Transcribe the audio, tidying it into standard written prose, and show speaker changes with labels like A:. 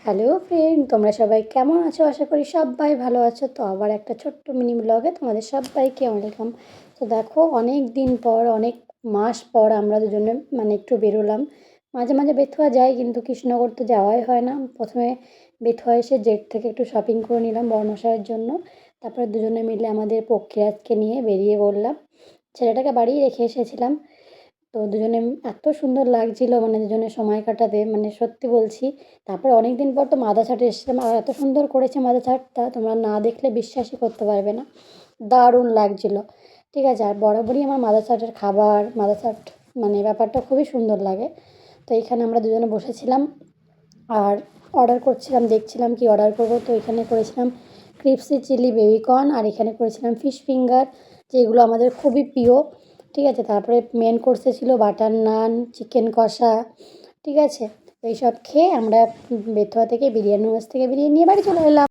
A: Hello friend, তোমরা সবাই কেমন আছো? আশা করি সবাই ভালো আছো। তো আবার একটা ছোট্ট মিনি ব্লগে তোমাদের সবাইকে ওয়েলকাম। তো দেখো, অনেক দিন পর, অনেক মাস পর আমরা দুজনে একটু বেরোলাম। মাঝে মাঝে বেথুয়া যাই, কিন্তু কৃষ্ণনগর তো যাওয়াই হয় না। প্রথমে বেথুয়া এসে জেট থেকে একটু শপিং করে নিলাম বর্ণসায়ের জন্য। তারপরে দুজনে মিলে আমাদের পক্ষীরাজকে নিয়ে বেরিয়ে পড়লাম। ছেলেটাকে বাড়িই রেখে এসেছিলাম। তো দুজনে এত সুন্দর লাগছিল, দুজনে সময় কাটাতে, সত্যি বলছি। তারপর অনেক দিন পর তো মাদা ছাটে এসেছিলাম, আর এত সুন্দর করেছে মাদা ছাটটা, তোমরা না দেখলে বিশ্বাসই করতে পারবে না। দারুণ লাগছিল। ঠিক আছে, আর বরাবরই আমার মাদা ছাটের খাবার, মাদা ছাট ব্যাপারটা খুবই সুন্দর লাগে। তো এইখানে আমরা দুজনে বসেছিলাম আর অর্ডার করছিলাম, দেখছিলাম কি অর্ডার করবো। তো এখানে করেছিলাম ক্রিপসি চিলি বেবিকর্ন, আর এখানে করেছিলাম ফিশ ফিঙ্গার, যেগুলো আমাদের খুবই প্রিয়। ঠিক আছে, তারপরে মেন কোর্সে ছিল বাটার নান, চিকেন কষা। ঠিক আছে, এইসব খেয়ে আমরা বেথুয়া থেকে বিরিয়ানি হাউস থেকে বিরিয়ানি নিয়ে বাড়ি চলে এলাম।